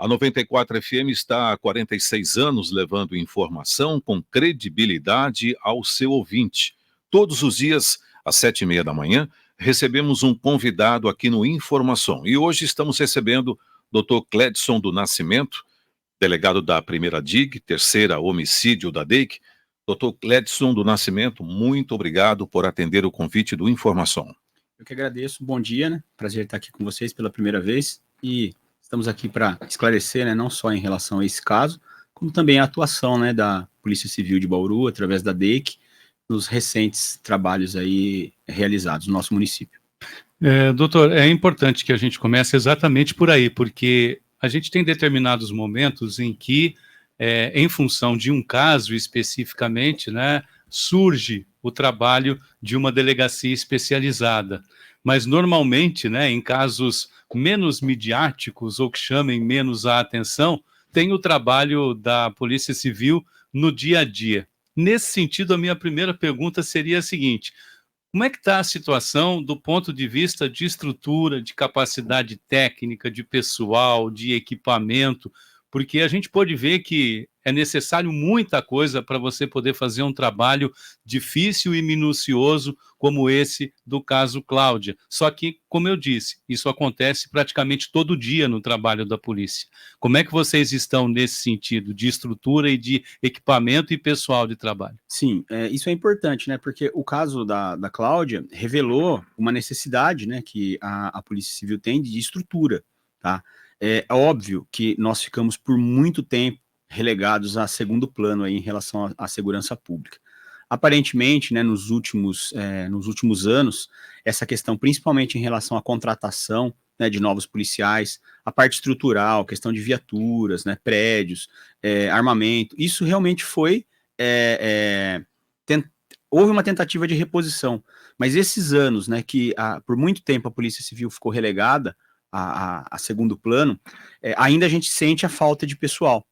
A 94 FM está há 46 anos levando informação com credibilidade ao seu ouvinte. Todos os dias, às 7h30 da manhã, recebemos um convidado aqui no Informação. E hoje estamos recebendo o Dr. Cledson do Nascimento, delegado da primeira DIG, terceira homicídio da DEIC. Dr. Cledson do Nascimento, muito obrigado por atender o convite do Informação. Eu que agradeço, bom dia, né? Prazer estar aqui com vocês pela primeira vez e estamos aqui para esclarecer, né, não só em relação a esse caso, como também a atuação, né, da Polícia Civil de Bauru, através da DEIC, nos recentes trabalhos aí realizados no nosso município. Doutor, é importante que a gente comece exatamente por aí, porque a gente tem determinados momentos em que, em função de um caso especificamente, né, surge o trabalho de uma delegacia especializada. Mas, normalmente, né, em casos menos midiáticos ou que chamem menos a atenção, tem o trabalho da Polícia Civil no dia a dia. Nesse sentido, a minha primeira pergunta seria a seguinte: como é que está a situação do ponto de vista de estrutura, de capacidade técnica, de pessoal, de equipamento? Porque a gente pode ver que é necessário muita coisa para você poder fazer um trabalho difícil e minucioso como esse do caso Cláudia. Só que, como eu disse, isso acontece praticamente todo dia no trabalho da polícia. Como é que vocês estão nesse sentido de estrutura e de equipamento e pessoal de trabalho? Sim, isso é importante, né? Porque o caso da Cláudia revelou uma necessidade, né, que a Polícia Civil tem de estrutura, tá? É óbvio que nós ficamos por muito tempo relegados a segundo plano aí em relação à segurança pública. Aparentemente, né, nos últimos anos, essa questão, principalmente em relação à contratação, né, de novos policiais, a parte estrutural, questão de viaturas, né, prédios, armamento, isso realmente foi... houve uma tentativa de reposição, mas esses anos, né, que por muito tempo a Polícia Civil ficou relegada a segundo plano, ainda a gente sente a falta de pessoal.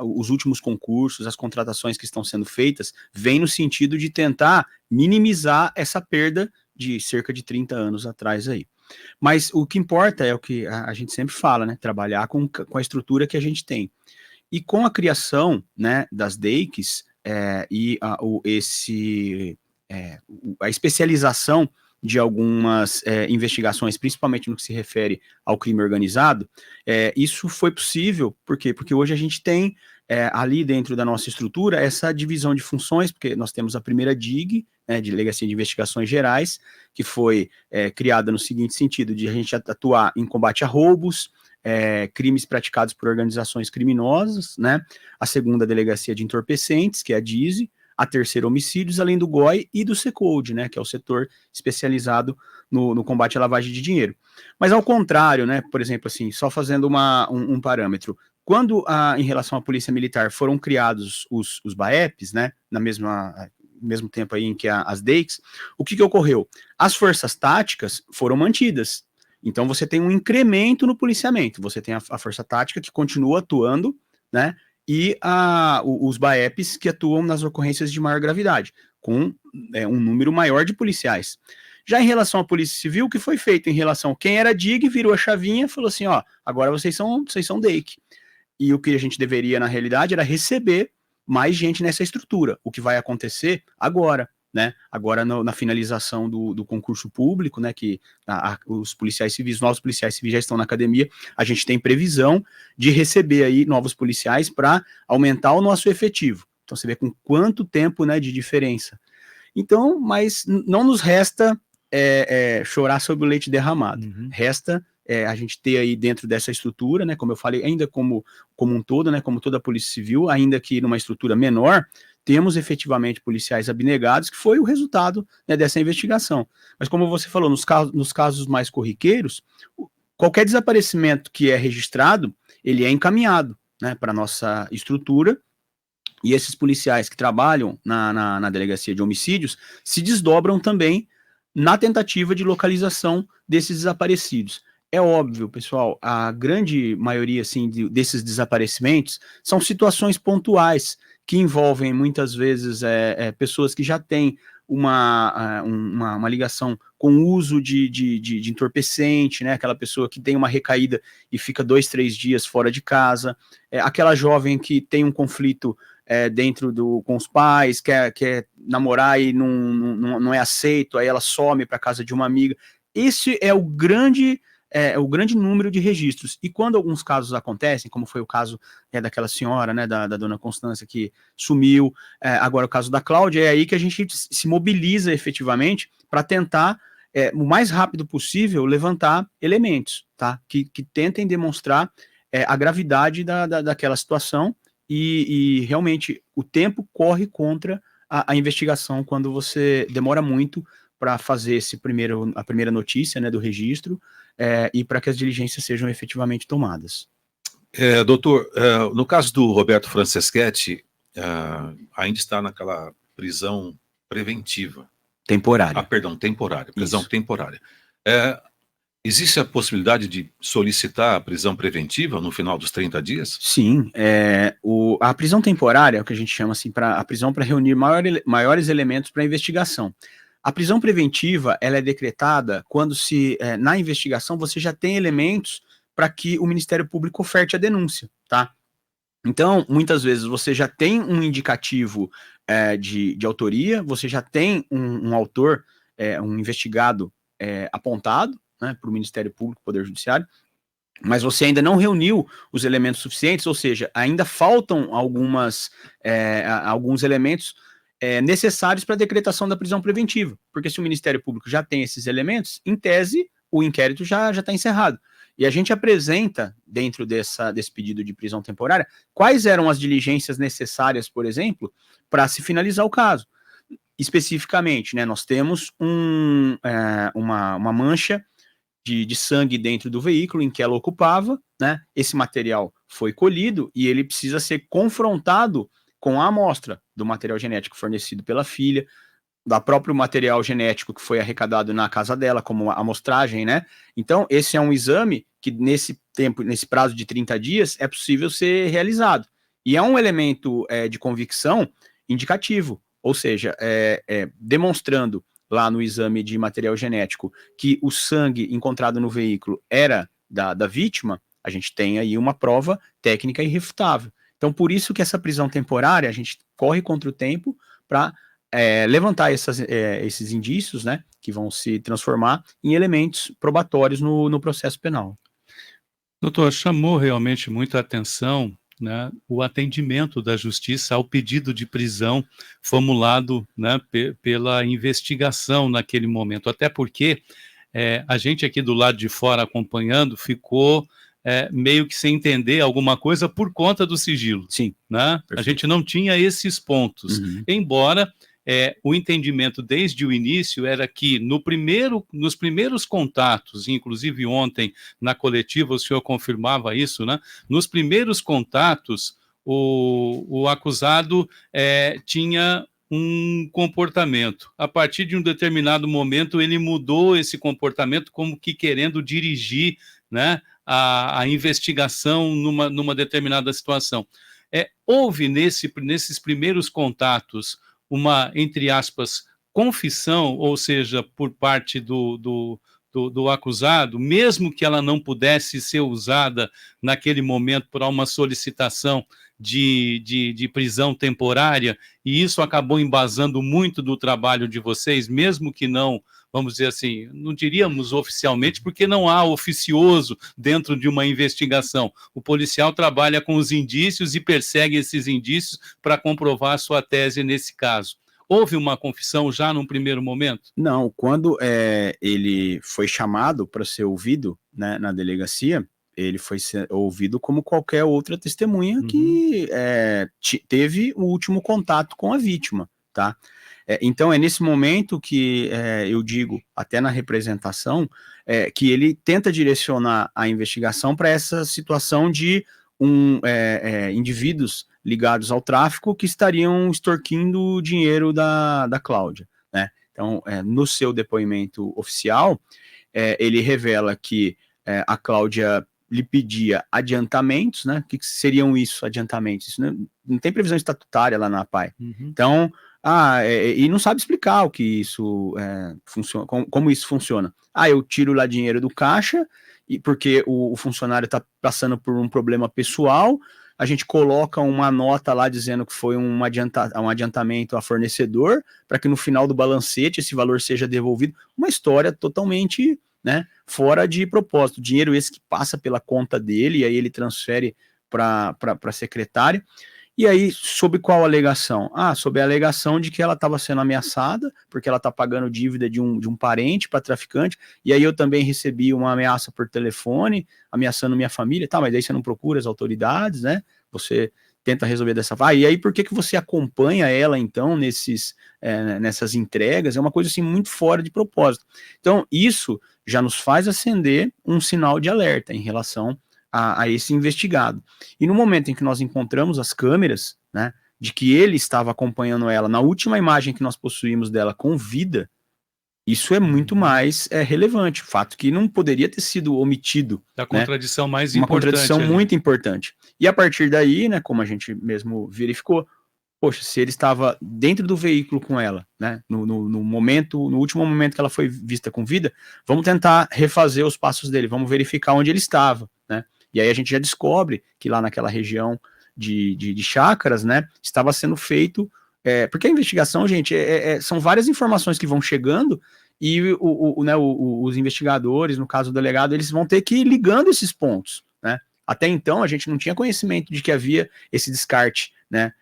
Os últimos concursos, as contratações que estão sendo feitas, vêm no sentido de tentar minimizar essa perda de cerca de 30 anos atrás aí. Mas o que importa é o que a gente sempre fala, né? Trabalhar com a estrutura que a gente tem. E com a criação, né, das DEICs e a especialização de algumas investigações, principalmente no que se refere ao crime organizado, isso foi possível, por quê? Porque hoje a gente tem ali dentro da nossa estrutura essa divisão de funções, porque nós temos a primeira DIG, né, de Delegacia de Investigações Gerais, que foi criada no seguinte sentido, de a gente atuar em combate a roubos, crimes praticados por organizações criminosas, né? A segunda Delegacia de Entorpecentes, que é a DISE, a terceira homicídios, além do GOI e do SECODE, né, que é o setor especializado no combate à lavagem de dinheiro. Mas ao contrário, né, por exemplo, assim, só fazendo um parâmetro, quando em relação à Polícia Militar foram criados os BAEPs, né, mesmo tempo aí em que as DEICs, o que ocorreu? As forças táticas foram mantidas. Então você tem um incremento no policiamento, você tem a força tática que continua atuando, né, e os BAEPs que atuam nas ocorrências de maior gravidade, com um número maior de policiais. Já em relação à Polícia Civil, o que foi feito em relação a quem era DIG, virou a chavinha e falou assim, ó, agora vocês são DEIC. E o que a gente deveria, na realidade, era receber mais gente nessa estrutura, o que vai acontecer agora, né? Agora na finalização do concurso público, né, que os policiais civis, novos policiais civis já estão na academia, a gente tem previsão de receber aí novos policiais para aumentar o nosso efetivo. Então você vê com quanto tempo, né, de diferença. Então, mas não nos resta chorar sobre o leite derramado. Resta a gente ter aí dentro dessa estrutura, né, como eu falei, ainda como um todo, né, como toda a Polícia Civil, ainda que numa estrutura menor, temos efetivamente policiais abnegados, que foi o resultado, né, dessa investigação. Mas como você falou, nos casos mais corriqueiros, qualquer desaparecimento que é registrado, ele é encaminhado, né, para a nossa estrutura, e esses policiais que trabalham na Delegacia de Homicídios se desdobram também na tentativa de localização desses desaparecidos. É óbvio, pessoal, a grande maioria assim, desses desaparecimentos são situações pontuais, que envolvem muitas vezes pessoas que já têm uma ligação com o uso de entorpecente, né? Aquela pessoa que tem uma recaída e fica 2, 3 dias fora de casa, aquela jovem que tem um conflito com os pais, quer namorar e não é aceito, aí ela some para casa de uma amiga. Esse é o grande número de registros. E quando alguns casos acontecem, como foi o caso daquela senhora, né, da dona Constância, que sumiu, agora o caso da Cláudia, é aí que a gente se mobiliza efetivamente para tentar, o mais rápido possível, levantar elementos, tá, que tentem demonstrar a gravidade daquela situação e realmente o tempo corre contra a investigação quando você demora muito para fazer a primeira notícia, né, do registro, e para que as diligências sejam efetivamente tomadas. Doutor, no caso do Roberto Franceschetti, ainda está naquela prisão preventiva. Temporária. Perdão, temporária, prisão Isso. temporária. Existe a possibilidade de solicitar a prisão preventiva no final dos 30 dias? Sim, a prisão temporária é o que a gente chama assim, a prisão para reunir maiores elementos para a investigação. A prisão preventiva, ela é decretada quando na investigação você já tem elementos para que o Ministério Público oferte a denúncia, tá? Então, muitas vezes você já tem um indicativo de autoria, você já tem um autor, um investigado apontado, né, para o Ministério Público, Poder Judiciário, mas você ainda não reuniu os elementos suficientes, ou seja, ainda faltam alguns elementos necessários para a decretação da prisão preventiva, porque se o Ministério Público já tem esses elementos, em tese, o inquérito já está encerrado. E a gente apresenta, dentro desse pedido de prisão temporária, quais eram as diligências necessárias, por exemplo, para se finalizar o caso. Especificamente, né, nós temos uma mancha de sangue dentro do veículo em que ela ocupava, né? Esse material foi colhido e ele precisa ser confrontado com a amostra do material genético fornecido pela filha, da próprio material genético que foi arrecadado na casa dela, como amostragem, né? Então, esse é um exame que nesse prazo de 30 dias, é possível ser realizado. E é um elemento de convicção indicativo, ou seja, demonstrando lá no exame de material genético que o sangue encontrado no veículo era da vítima, a gente tem aí uma prova técnica irrefutável. Então, por isso que essa prisão temporária, a gente corre contra o tempo para levantar esses indícios, né, que vão se transformar em elementos probatórios no processo penal. Doutor, chamou realmente muita atenção, né, o atendimento da justiça ao pedido de prisão formulado, né, pela investigação naquele momento, até porque a gente aqui do lado de fora acompanhando ficou meio que sem entender alguma coisa por conta do sigilo. Sim. Né? A gente não tinha esses pontos, embora o entendimento desde o início era que nos primeiros contatos, inclusive ontem na coletiva o senhor confirmava isso, né? Nos primeiros contatos o acusado tinha um comportamento. A partir de um determinado momento ele mudou esse comportamento como que querendo dirigir, né, a investigação numa determinada situação. Houve nesses primeiros contatos uma, entre aspas, confissão, ou seja, por parte do acusado, mesmo que ela não pudesse ser usada naquele momento para uma solicitação de prisão temporária, e isso acabou embasando muito do trabalho de vocês, mesmo que não, vamos dizer assim, não diríamos oficialmente, porque não há oficioso dentro de uma investigação. O policial trabalha com os indícios e persegue esses indícios para comprovar a sua tese nesse caso. Houve uma confissão já num primeiro momento? Não, quando ele foi chamado para ser ouvido, né, na delegacia, ele foi ouvido como qualquer outra testemunha que teve o último contato com a vítima, tá? Então é nesse momento que eu digo, até na representação, que ele tenta direcionar a investigação para essa situação de indivíduos ligados ao tráfico que estariam extorquindo o dinheiro da Cláudia, né? Então, no seu depoimento oficial, ele revela que a Cláudia lhe pedia adiantamentos, né? O que seriam adiantamentos? Isso não tem previsão estatutária lá na APAE. Então, E não sabe explicar o que isso funciona, como isso funciona. Eu tiro lá dinheiro do caixa, porque o funcionário está passando por um problema pessoal, a gente coloca uma nota lá dizendo que foi um adiantamento a fornecedor, para que no final do balancete esse valor seja devolvido. Uma história totalmente, né, fora de propósito. Dinheiro esse que passa pela conta dele, e aí ele transfere para a secretária. E aí, sob qual alegação? Sob a alegação de que ela estava sendo ameaçada, porque ela está pagando dívida de um parente para traficante, e aí eu também recebi uma ameaça por telefone, ameaçando minha família, mas aí você não procura as autoridades, né? Você tenta resolver dessa forma. E aí, por que você acompanha ela, então, nessas entregas? É uma coisa, assim, muito fora de propósito. Então, isso já nos faz acender um sinal de alerta em relação a esse investigado. E no momento em que nós encontramos as câmeras, né, de que ele estava acompanhando ela, na última imagem que nós possuímos dela com vida, isso é muito mais relevante, fato que não poderia ter sido omitido. A contradição mais uma importante. Uma contradição muito importante. E a partir daí, né, como a gente mesmo verificou, poxa, se ele estava dentro do veículo com ela, né, no último momento que ela foi vista com vida, vamos tentar refazer os passos dele, vamos verificar onde ele estava, né? E aí a gente já descobre que lá naquela região de chácaras, né, estava sendo feito, porque a investigação, gente, são várias informações que vão chegando e os investigadores, no caso do delegado, eles vão ter que ir ligando esses pontos, né? Até então a gente não tinha conhecimento de que havia esse descarte, né,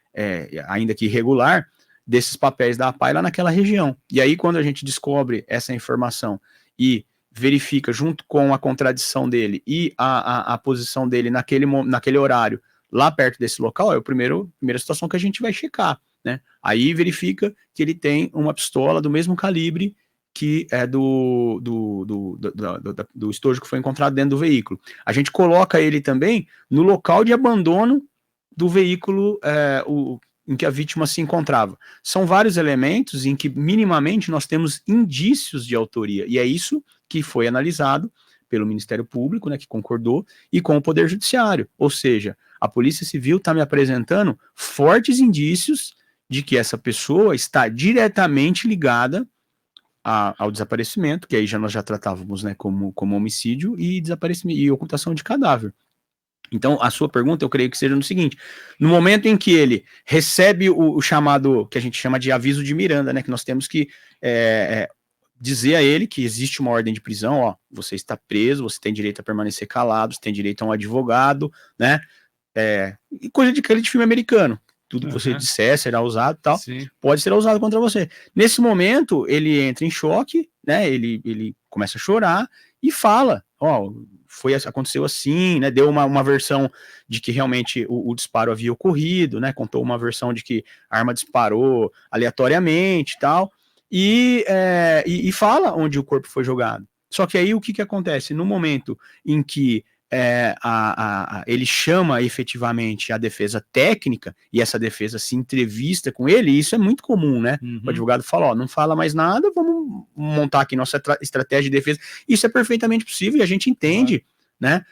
ainda que irregular, desses papéis da APAI lá naquela região. E aí quando a gente descobre essa informação e verifica junto com a contradição dele e a posição dele naquele horário, lá perto desse local, é a primeira situação que a gente vai checar, né? Aí verifica que ele tem uma pistola do mesmo calibre que é do estojo que foi encontrado dentro do veículo. A gente coloca ele também no local de abandono do veículo em que a vítima se encontrava. São vários elementos em que minimamente nós temos indícios de autoria, e é isso que foi analisado pelo Ministério Público, né, que concordou, e com o Poder Judiciário. Ou seja, a Polícia Civil está me apresentando fortes indícios de que essa pessoa está diretamente ligada ao desaparecimento, que aí nós já tratávamos, né, como homicídio e desaparecimento e ocultação de cadáver. Então, a sua pergunta, eu creio que seja no seguinte: no momento em que ele recebe o chamado, que a gente chama de aviso de Miranda, né, que nós temos que dizer a ele que existe uma ordem de prisão, você está preso, você tem direito a permanecer calado, você tem direito a um advogado, né, e coisa de aquele de filme americano, tudo que você disser será usado e tal, pode ser usado contra você. Nesse momento, ele entra em choque, né, ele começa a chorar e fala, aconteceu assim, né, deu uma versão de que realmente o disparo havia ocorrido, né, contou uma versão de que a arma disparou aleatoriamente e tal, e fala onde o corpo foi jogado. Só que aí o que acontece? No momento em que ele chama efetivamente a defesa técnica, e essa defesa se entrevista com ele, e isso é muito comum, né? O advogado fala, não fala mais nada, vamos montar aqui nossa estratégia de defesa. Isso é perfeitamente possível e a gente entende, né?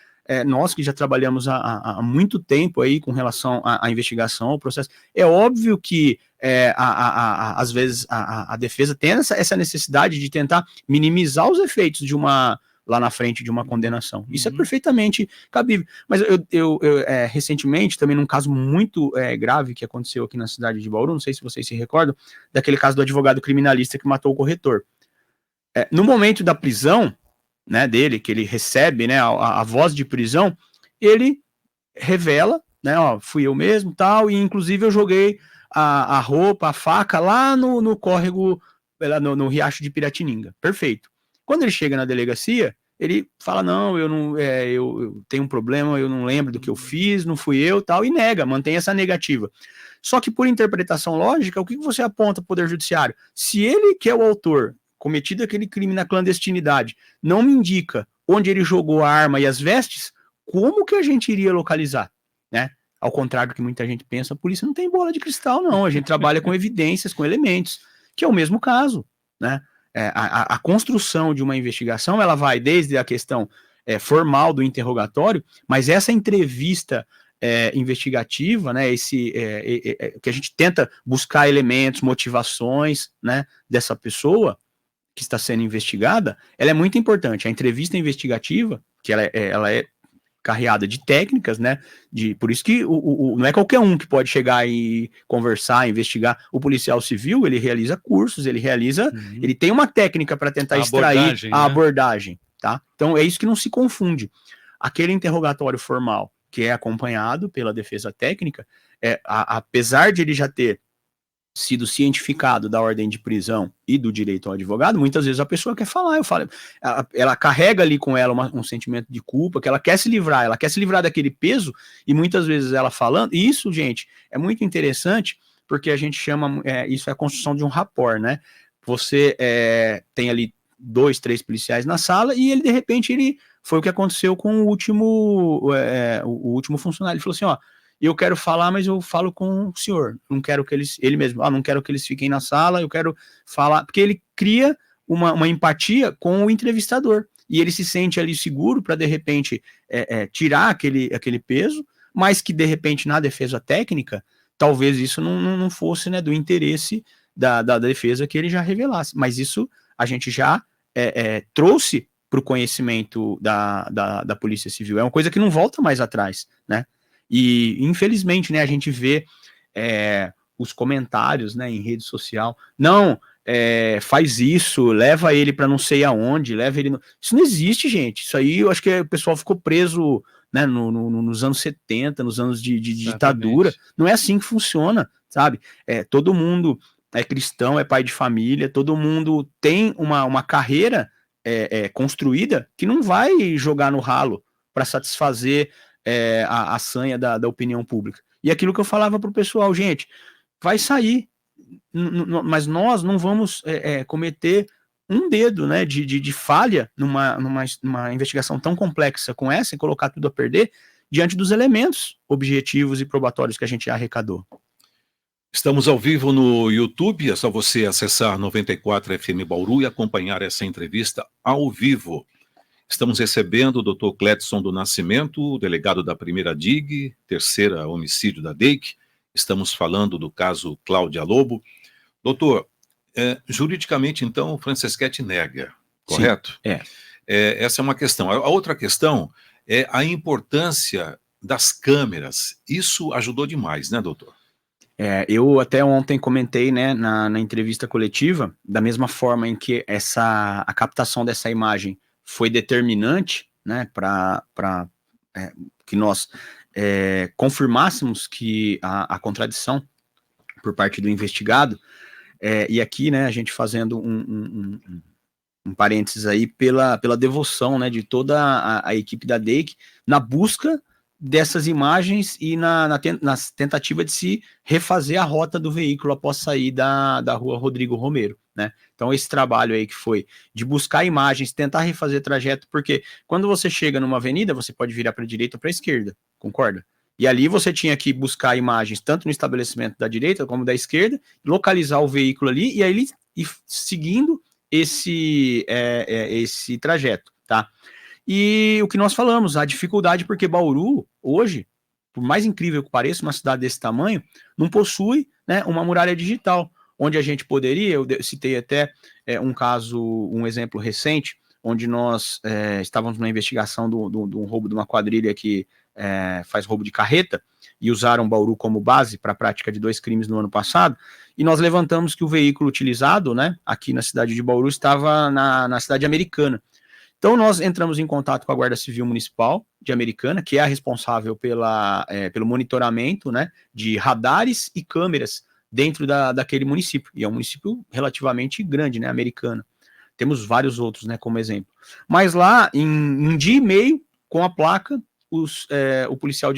Nós que já trabalhamos há muito tempo aí com relação à investigação, ao processo, é óbvio que às vezes a defesa tem essa necessidade de tentar minimizar os efeitos lá na frente de uma condenação. Isso é perfeitamente cabível. Mas eu recentemente, também num caso muito grave que aconteceu aqui na cidade de Bauru, não sei se vocês se recordam, daquele caso do advogado criminalista que matou o corretor. No momento da prisão, né, dele, que ele recebe, né, a voz de prisão, ele revela, né, fui eu mesmo, tal, e inclusive eu joguei a roupa, a faca lá no córrego, no riacho de Piratininga. Perfeito. Quando ele chega na delegacia, ele fala, não, eu tenho um problema, eu não lembro do que eu fiz, não fui eu, tal, e nega, mantém essa negativa. Só que por interpretação lógica, o que você aponta para o Poder Judiciário? Se ele, que é o autor, cometido aquele crime na clandestinidade, não me indica onde ele jogou a arma e as vestes, como que a gente iria localizar, né? Ao contrário do que muita gente pensa, a polícia não tem bola de cristal, não. A gente trabalha com evidências, com elementos, que é o mesmo caso, né? A construção de uma investigação, ela vai desde a questão formal do interrogatório, mas essa entrevista investigativa, né, que a gente tenta buscar elementos, motivações, né, dessa pessoa que está sendo investigada, ela é muito importante. A entrevista investigativa, que ela é carreada de técnicas, né? Por isso que não é qualquer um que pode chegar e conversar, investigar. O policial civil, ele realiza cursos, ele tem uma técnica para tentar extrair a abordagem, tá? Então é isso que não se confunde. Aquele interrogatório formal, que é acompanhado pela defesa técnica, apesar de ele já ter sido cientificado da ordem de prisão e do direito ao advogado, muitas vezes a pessoa quer falar, ela carrega ali com ela um sentimento de culpa, que ela quer se livrar daquele peso, e muitas vezes ela falando, e isso, gente, é muito interessante, porque a gente chama, isso é a construção de um rapport, né? Você tem ali 2, 3 policiais na sala, e ele, de repente, foi o que aconteceu com o último funcionário, ele falou assim, ó, eu quero falar, mas eu falo com o senhor, não quero que ele mesmo, não quero que eles fiquem na sala, eu quero falar, porque ele cria uma empatia com o entrevistador, e ele se sente ali seguro para, de repente, tirar aquele peso, mas que, de repente, na defesa técnica, talvez isso não fosse, né, do interesse da defesa que ele já revelasse, mas isso a gente já trouxe para o conhecimento da Polícia Civil, é uma coisa que não volta mais atrás, né? E, infelizmente, né, a gente vê os comentários, né, em rede social, faz isso, leva ele para não sei aonde, Isso não existe, gente. Isso aí, eu acho que o pessoal ficou preso, né, nos anos 70, nos anos de ditadura. Não é assim que funciona, sabe? Todo mundo é cristão, é pai de família, todo mundo tem uma carreira construída que não vai jogar no ralo para satisfazer a sanha da opinião pública. E aquilo que eu falava para o pessoal, gente, vai sair, mas nós não vamos cometer um dedo, né, de falha numa investigação tão complexa com essa e colocar tudo a perder diante dos elementos objetivos e probatórios que a gente já arrecadou. Estamos ao vivo no YouTube, é só você acessar 94 FM Bauru e acompanhar essa entrevista ao vivo. Estamos recebendo o Dr. Cledson do Nascimento, delegado da primeira DIG, terceira homicídio da DEIC. Estamos falando do caso Cláudia Lobo. Doutor, juridicamente, então, o Franceschetti nega, correto? Sim, essa é uma questão. A outra questão é a importância das câmeras. Isso ajudou demais, né, doutor? Eu até ontem comentei, né, na entrevista coletiva, da mesma forma em que a captação dessa imagem foi determinante, né, para que nós confirmássemos que a contradição por parte do investigado, e aqui, né, a gente fazendo um parênteses aí pela devoção, né, de toda a equipe da DEIC na busca dessas imagens e na tentativa de se refazer a rota do veículo após sair da rua Rodrigo Romero, né? Então esse trabalho aí que foi de buscar imagens, tentar refazer trajeto, porque quando você chega numa avenida, você pode virar para a direita ou para a esquerda, concorda? E ali você tinha que buscar imagens tanto no estabelecimento da direita como da esquerda, localizar o veículo ali e aí ir seguindo esse trajeto, tá? E o que nós falamos, a dificuldade, porque Bauru, hoje, por mais incrível que pareça, uma cidade desse tamanho, não possui, né, uma muralha digital, onde a gente poderia, eu citei até um exemplo recente, onde nós estávamos na investigação de um roubo de uma quadrilha que faz roubo de carreta, e usaram Bauru como base para a prática de 2 crimes no ano passado, e nós levantamos que o veículo utilizado, né, aqui na cidade de Bauru, estava na cidade americana. Então, nós entramos em contato com a Guarda Civil Municipal de Americana, que é a responsável pelo monitoramento, né, de radares e câmeras dentro daquele município. E é um município relativamente grande, né, Americana. Temos vários outros, né, como exemplo. Mas lá, em um dia e meio, com a placa, o policial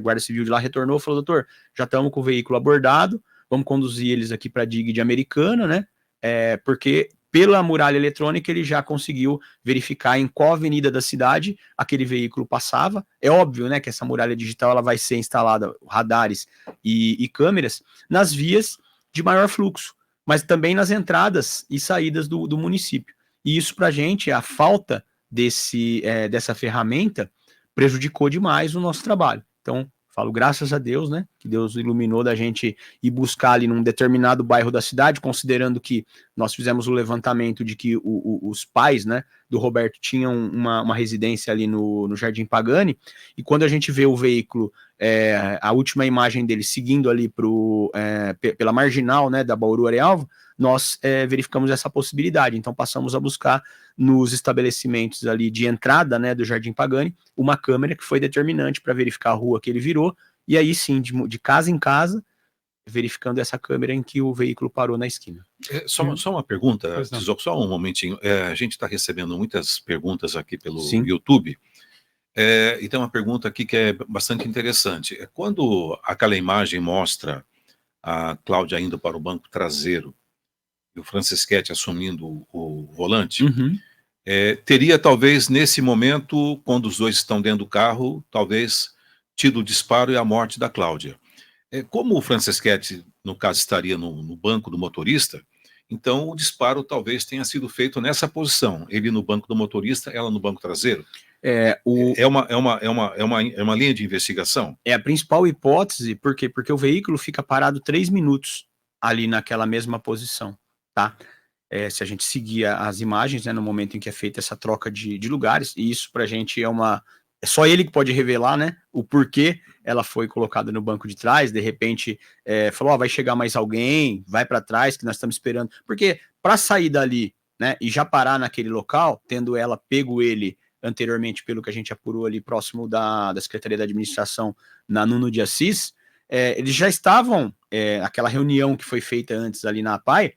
Guarda Civil de lá retornou e falou: doutor, já estamos com o veículo abordado, vamos conduzir eles aqui para a DIG de Americana, né, porque pela muralha eletrônica ele já conseguiu verificar em qual avenida da cidade aquele veículo passava. É óbvio, né, que essa muralha digital ela vai ser instalada, radares e câmeras, nas vias de maior fluxo, mas também nas entradas e saídas do município. E isso para a gente, a falta dessa ferramenta, prejudicou demais o nosso trabalho. Então, falo graças a Deus, né, que Deus iluminou da gente ir buscar ali num determinado bairro da cidade, considerando que nós fizemos o levantamento de que os pais, né, do Roberto tinham uma residência ali no Jardim Pagani, e quando a gente vê o veículo, a última imagem dele seguindo ali pela marginal, né, da Bauru Arealva, nós verificamos essa possibilidade, então passamos a buscar nos estabelecimentos ali de entrada, né, do Jardim Pagani, uma câmera que foi determinante para verificar a rua que ele virou, e aí sim, de casa em casa, verificando essa câmera em que o veículo parou na esquina. Só uma pergunta, Tizoco, só um momentinho. A gente está recebendo muitas perguntas aqui pelo YouTube, e tem uma pergunta aqui que é bastante interessante. Quando aquela imagem mostra a Cláudia indo para o banco traseiro e o Francischetti assumindo o volante, teria talvez nesse momento, quando os dois estão dentro do carro, talvez tido o disparo e a morte da Cláudia. Como o Francischetti, no caso, estaria no banco do motorista, então o disparo talvez tenha sido feito nessa posição, ele no banco do motorista, ela no banco traseiro. É uma linha de investigação? É a principal hipótese, por quê? Porque o veículo fica parado 3 minutos ali naquela mesma posição, tá? Se a gente seguir as imagens, né, no momento em que é feita essa troca de lugares, e isso pra gente é só ele que pode revelar, né, o porquê ela foi colocada no banco de trás, de repente falou, vai chegar mais alguém, vai para trás, que nós estamos esperando, porque para sair dali, né, e já parar naquele local, tendo ela pego ele anteriormente, pelo que a gente apurou ali próximo da Secretaria da Administração, na Nuno de Assis, eles já estavam, aquela reunião que foi feita antes ali na APAI,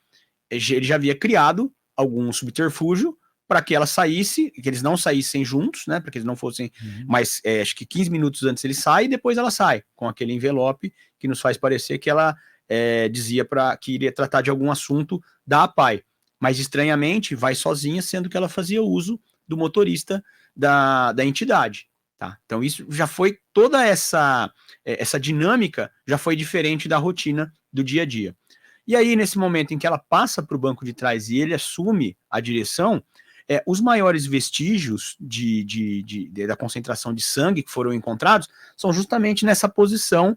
ele já havia criado algum subterfúgio para que ela saísse, que eles não saíssem juntos, né, para que eles não fossem, mas acho que 15 minutos antes ele sai e depois ela sai, com aquele envelope que nos faz parecer que ela dizia que iria tratar de algum assunto da APAI, mas estranhamente vai sozinha, sendo que ela fazia uso do motorista da entidade, tá? Então isso já foi, toda essa dinâmica já foi diferente da rotina do dia a dia. E aí, nesse momento em que ela passa para o banco de trás e ele assume a direção, os maiores vestígios da concentração de sangue que foram encontrados são justamente nessa posição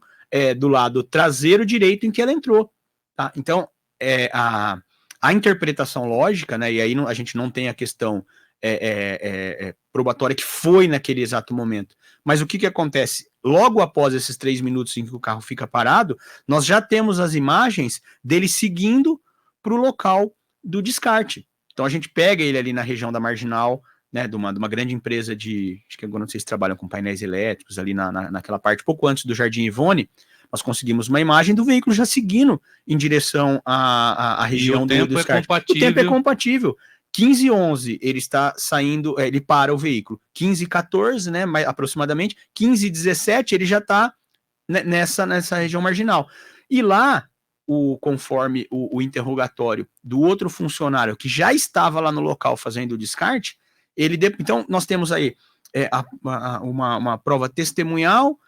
do lado traseiro direito em que ela entrou. Tá? Então, a interpretação lógica, né, e aí a gente não tem a questão probatória que foi naquele exato momento, mas o que acontece? Logo após esses 3 minutos em que o carro fica parado, nós já temos as imagens dele seguindo para o local do descarte. Então a gente pega ele ali na região da Marginal, né, de uma grande empresa acho que agora não sei se trabalham com painéis elétricos, ali naquela parte, pouco antes do Jardim Ivone, nós conseguimos uma imagem do veículo já seguindo em direção à região do descarte. O tempo é compatível. 15h11 ele está saindo, ele para o veículo. 15h14, né, aproximadamente. 15h17 ele já está nessa região marginal. E lá, conforme o interrogatório do outro funcionário que já estava lá no local fazendo o descarte, então nós temos aí uma prova testemunhal,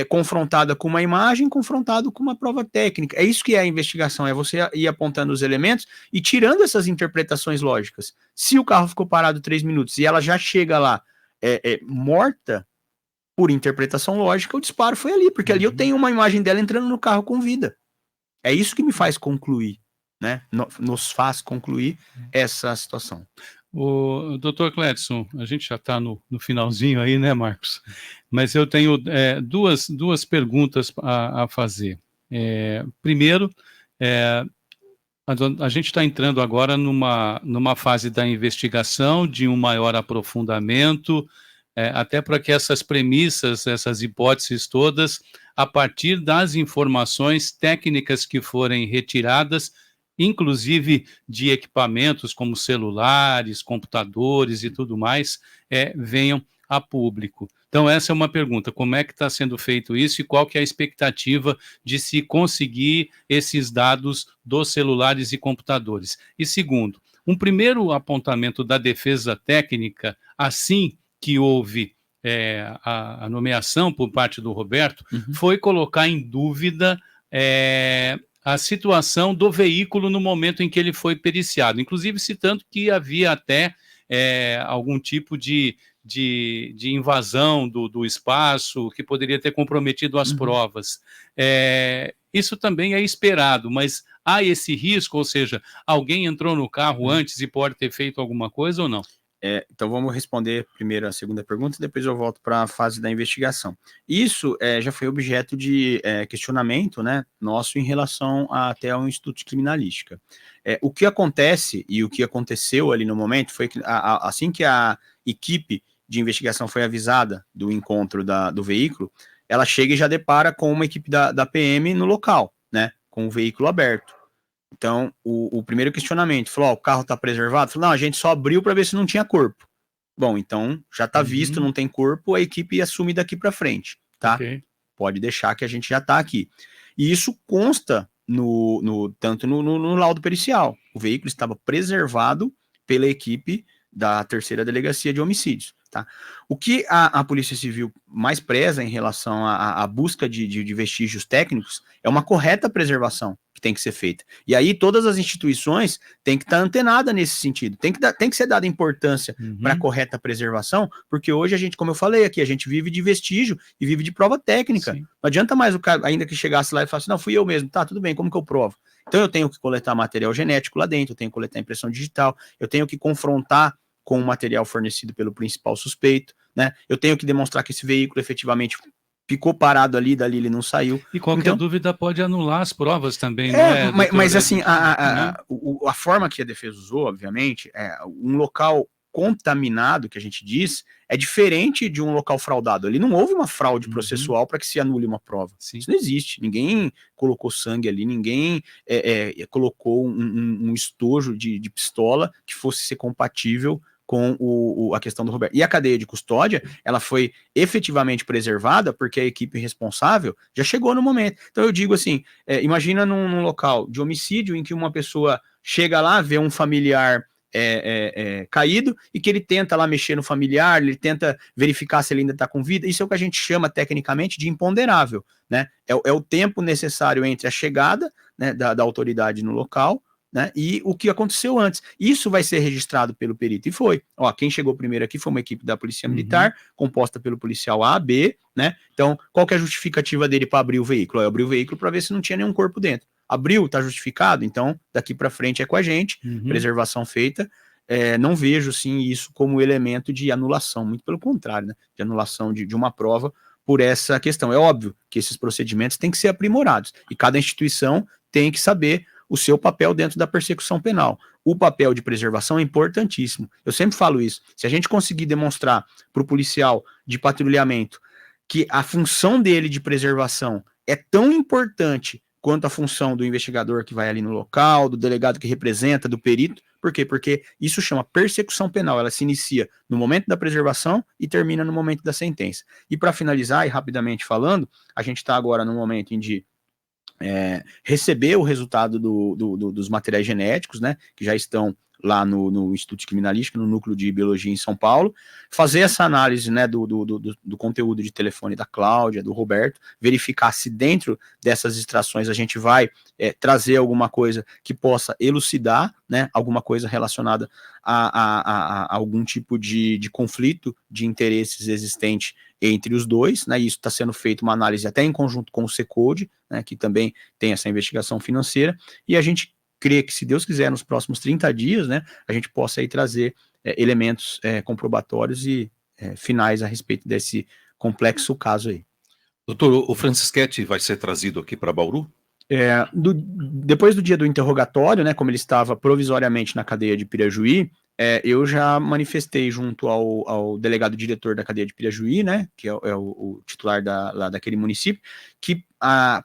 confrontada com uma imagem, confrontado com uma prova técnica. É isso que é a investigação, é você ir apontando os elementos e tirando essas interpretações lógicas. Se o carro ficou parado 3 minutos e ela já chega lá morta, por interpretação lógica, o disparo foi ali, porque ali eu tenho uma imagem dela entrando no carro com vida. É isso que me faz concluir, né? Nos faz concluir essa situação. O doutor Cledson, a gente já está no finalzinho aí, né, Marcos? Mas eu tenho duas perguntas a fazer. Primeiro, a gente está entrando agora numa fase da investigação, de um maior aprofundamento, até para que essas premissas, essas hipóteses todas, a partir das informações técnicas que forem retiradas, inclusive de equipamentos como celulares, computadores e tudo mais, venham a público. Então, essa é uma pergunta, como é que está sendo feito isso e qual que é a expectativa de se conseguir esses dados dos celulares e computadores? E segundo, um primeiro apontamento da defesa técnica, assim que houve a nomeação por parte do Roberto, foi colocar em dúvida a situação do veículo no momento em que ele foi periciado, inclusive citando que havia até algum tipo de de invasão do espaço, que poderia ter comprometido as provas. Isso também é esperado, mas há esse risco, ou seja, alguém entrou no carro antes e pode ter feito alguma coisa ou não? Então vamos responder primeiro a segunda pergunta, depois eu volto para a fase da investigação. Isso já foi objeto de questionamento, né, nosso em relação até ao Instituto de Criminalística. O que acontece e o que aconteceu ali no momento foi que assim que a equipe de investigação foi avisada do encontro do veículo, ela chega e já depara com uma equipe da PM no local, né, com o veículo aberto. Então, o primeiro questionamento, falou, o carro está preservado? Falou, não, a gente só abriu para ver se não tinha corpo. Bom, então, já está visto, não tem corpo, a equipe assume daqui para frente, tá? Okay. Pode deixar que a gente já está aqui. E isso consta tanto no laudo pericial. O veículo estava preservado pela equipe da 3ª Delegacia de Homicídios, tá? O que a Polícia Civil mais preza em relação à busca de vestígios técnicos é uma correta preservação que tem que ser feita. E aí todas as instituições têm que estar antenadas nesse sentido. Tem que ser dada importância para a correta preservação, porque hoje a gente, como eu falei aqui, a gente vive de vestígio e vive de prova técnica. Sim. Não adianta mais o cara, ainda que chegasse lá e falasse, não, fui eu mesmo, tá, tudo bem, como que eu provo? Então eu tenho que coletar material genético lá dentro, eu tenho que coletar impressão digital, eu tenho que confrontar com o material fornecido pelo principal suspeito, né? Eu tenho que demonstrar que esse veículo efetivamente ficou parado ali, dali ele não saiu. E qualquer dúvida pode anular as provas também, não é? Mas assim, a forma que a defesa usou, obviamente, um local contaminado, que a gente diz, é diferente de um local fraudado. Ali não houve uma fraude processual para que se anule uma prova. Sim. Isso não existe. Ninguém colocou sangue ali, ninguém colocou um estojo de pistola que fosse ser compatível com a questão do Roberto. E a cadeia de custódia, ela foi efetivamente preservada porque a equipe responsável já chegou no momento. Então eu digo assim, imagina num local de homicídio em que uma pessoa chega lá, vê um familiar caído e que ele tenta lá mexer no familiar, ele tenta verificar se ele ainda está com vida. Isso é o que a gente chama tecnicamente de imponderável, né? É o tempo necessário entre a chegada, né, da autoridade no local, né, e o que aconteceu antes. Isso vai ser registrado pelo perito, e foi. Quem chegou primeiro aqui foi uma equipe da Polícia Militar, composta pelo policial A, B, né? Então, qual que é a justificativa dele para abrir o veículo? Eu abri o veículo para ver se não tinha nenhum corpo dentro. Abriu, tá justificado, então daqui para frente é com a gente, preservação feita. Não vejo, sim, isso como elemento de anulação, muito pelo contrário, né, de anulação de uma prova por essa questão. É óbvio que esses procedimentos têm que ser aprimorados, e cada instituição tem que saber o seu papel dentro da persecução penal. O papel de preservação é importantíssimo. Eu sempre falo isso. Se a gente conseguir demonstrar para o policial de patrulhamento que a função dele de preservação é tão importante quanto a função do investigador que vai ali no local, do delegado que representa, do perito. Por quê? Porque isso chama persecução penal. Ela se inicia no momento da preservação e termina no momento da sentença. E para finalizar, e rapidamente falando, a gente está agora no momento em de receber o resultado dos materiais genéticos, né, que já estão lá no Instituto de Criminalística, no Núcleo de Biologia em São Paulo, fazer essa análise, né, do conteúdo de telefone da Cláudia, do Roberto, verificar se dentro dessas extrações a gente vai trazer alguma coisa que possa elucidar, né, alguma coisa relacionada a algum tipo de conflito de interesses existente entre os dois, né, e isso está sendo feito uma análise até em conjunto com o C-Code, né, que também tem essa investigação financeira, e a gente crê que, se Deus quiser, nos próximos 30 dias, né, a gente possa aí trazer elementos comprobatórios e finais a respeito desse complexo caso aí. Doutor, o Francischetti vai ser trazido aqui para Bauru? Depois do dia do interrogatório, né, como ele estava provisoriamente na cadeia de Pirajuí, eu já manifestei junto ao delegado diretor da cadeia de Pirajuí, né, que é o titular lá daquele município, que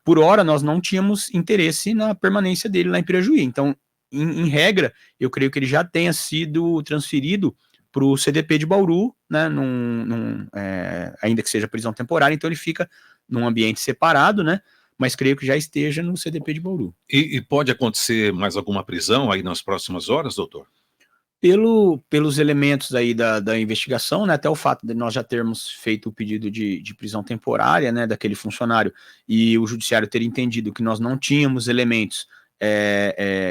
por hora nós não tínhamos interesse na permanência dele lá em Pirajuí. Então, em regra, eu creio que ele já tenha sido transferido para o CDP de Bauru, né, ainda que seja prisão temporária, então ele fica num ambiente separado, né, mas creio que já esteja no CDP de Bauru. E pode acontecer mais alguma prisão aí nas próximas horas, doutor? Pelos elementos aí da investigação, né, até o fato de nós já termos feito o pedido de prisão temporária, né, daquele funcionário, e o judiciário ter entendido que nós não tínhamos elementos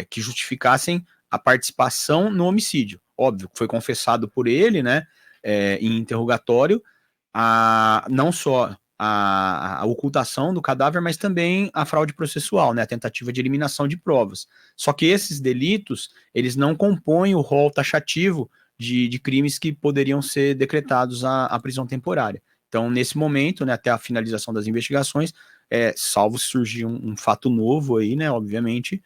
que justificassem a participação no homicídio. Óbvio que foi confessado por ele, né, em interrogatório não só a ocultação do cadáver, mas também a fraude processual, né, a tentativa de eliminação de provas. Só que esses delitos, eles não compõem o rol taxativo de crimes que poderiam ser decretados a prisão temporária. Então, nesse momento, né, até a finalização das investigações, salvo se surgir um fato novo aí, né, obviamente,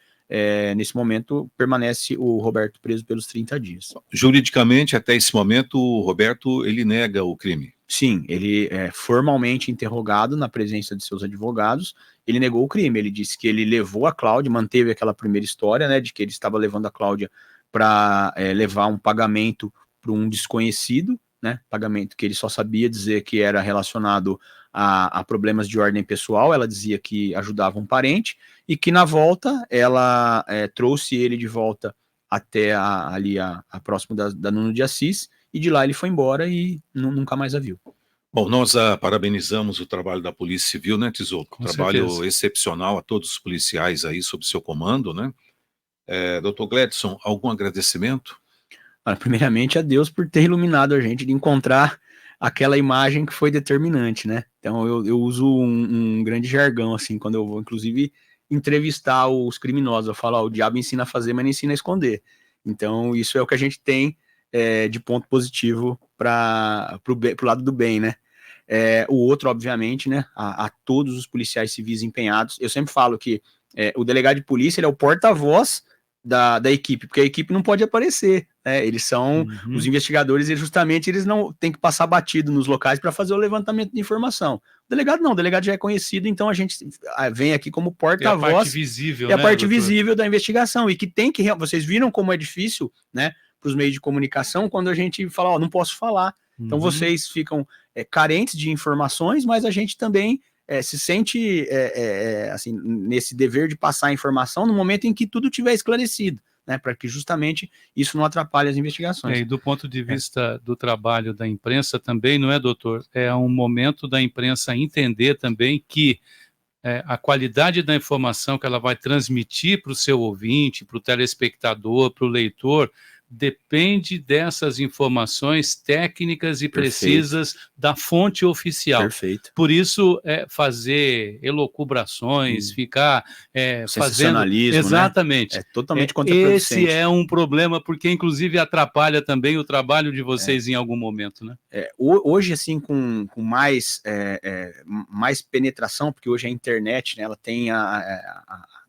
nesse momento permanece o Roberto preso pelos 30 dias. Juridicamente, até esse momento, o Roberto, ele nega o crime. Sim, ele é formalmente interrogado na presença de seus advogados, ele negou o crime, ele disse que ele levou a Cláudia, manteve aquela primeira história, né, de que ele estava levando a Cláudia para levar um pagamento para um desconhecido, né, pagamento que ele só sabia dizer que era relacionado a problemas de ordem pessoal, ela dizia que ajudava um parente, e que na volta ela trouxe ele de volta até ali a próximo da Nuno de Assis, e de lá ele foi embora e nunca mais a viu. Bom, nós parabenizamos o trabalho da Polícia Civil, né, Tizotto? Trabalho excepcional a todos os policiais aí sob seu comando, né? Dr. Gledson, algum agradecimento? Primeiramente a Deus por ter iluminado a gente de encontrar aquela imagem que foi determinante, né? Então eu uso um grande jargão, assim, quando eu vou, inclusive, entrevistar os criminosos. Eu falo, o diabo ensina a fazer, mas não ensina a esconder. Então isso é o que a gente tem de ponto positivo para o lado do bem, né? O outro, obviamente, né, a todos os policiais civis empenhados. Eu sempre falo que o delegado de polícia ele é o porta-voz da equipe, porque a equipe não pode aparecer, né? Eles são os investigadores e justamente eles não têm que passar batido nos locais para fazer o levantamento de informação. O delegado não, o delegado já é conhecido, então a gente vem aqui como porta-voz. É a parte visível, né, a parte visível da investigação, e que tem que, vocês viram como é difícil, né, para os meios de comunicação, quando a gente fala, não posso falar. Então vocês ficam carentes de informações, mas a gente também se sente assim, nesse dever de passar a informação no momento em que tudo tiver esclarecido, né, para que justamente isso não atrapalhe as investigações. E do ponto de vista do trabalho da imprensa também, não é, doutor? É um momento da imprensa entender também que a qualidade da informação que ela vai transmitir para o seu ouvinte, para o telespectador, para o leitor, depende dessas informações técnicas e precisas da fonte oficial. Perfeito. Por isso, fazer elucubrações, ficar fazendo... Exatamente. Né? É totalmente contraproducente. Esse é um problema, porque inclusive atrapalha também o trabalho de vocês em algum momento, né? Hoje, assim, com mais penetração, porque hoje a internet, né, ela tem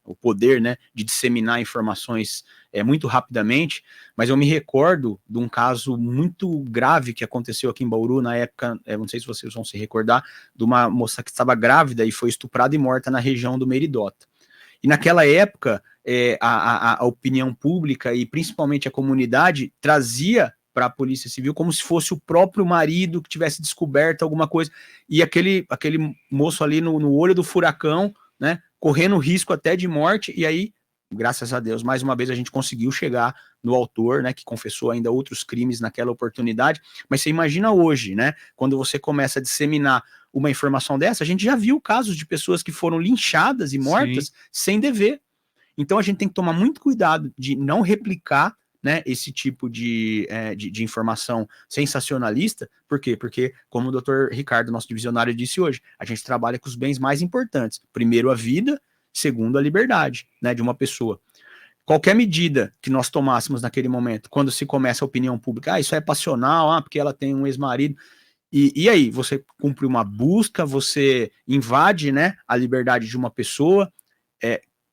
o poder, né, de disseminar informações muito rapidamente, mas eu me recordo de um caso muito grave que aconteceu aqui em Bauru na época, não sei se vocês vão se recordar, de uma moça que estava grávida e foi estuprada e morta na região do Meridota. E naquela época, a opinião pública e principalmente a comunidade trazia para a Polícia Civil como se fosse o próprio marido que tivesse descoberto alguma coisa, e aquele moço ali no olho do furacão, né, correndo risco até de morte, e aí, graças a Deus, mais uma vez a gente conseguiu chegar no autor, né, que confessou ainda outros crimes naquela oportunidade. Mas você imagina hoje, né, quando você começa a disseminar uma informação dessa, a gente já viu casos de pessoas que foram linchadas e mortas sem dever. Então a gente tem que tomar muito cuidado de não replicar, né, esse tipo de informação sensacionalista. Por quê? Porque, como o Dr. Ricardo, nosso divisionário, disse hoje, a gente trabalha com os bens mais importantes. Primeiro, a vida, segundo, a liberdade, né, de uma pessoa. Qualquer medida que nós tomássemos naquele momento, quando se começa a opinião pública, isso é passional, porque ela tem um ex-marido, e aí, você cumpre uma busca, você invade, né, a liberdade de uma pessoa,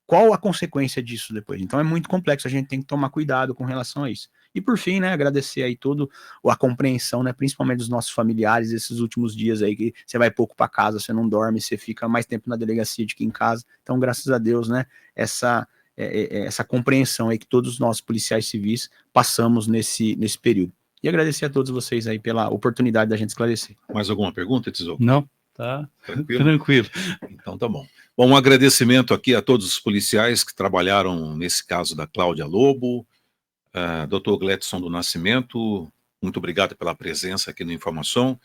qual a consequência disso depois? Então é muito complexo, a gente tem que tomar cuidado com relação a isso. E por fim, né, agradecer aí toda a compreensão, né, principalmente dos nossos familiares, esses últimos dias aí que você vai pouco para casa, você não dorme, você fica mais tempo na delegacia do que em casa. Então, graças a Deus, né, essa compreensão aí que todos os nossos policiais civis passamos nesse período. E agradecer a todos vocês aí pela oportunidade da gente esclarecer. Mais alguma pergunta, Tizotto? Não, tá tranquilo. Então tá bom. Bom, um agradecimento aqui a todos os policiais que trabalharam nesse caso da Cláudia Lobo, Dr. Gledson do Nascimento, muito obrigado pela presença aqui no Informação.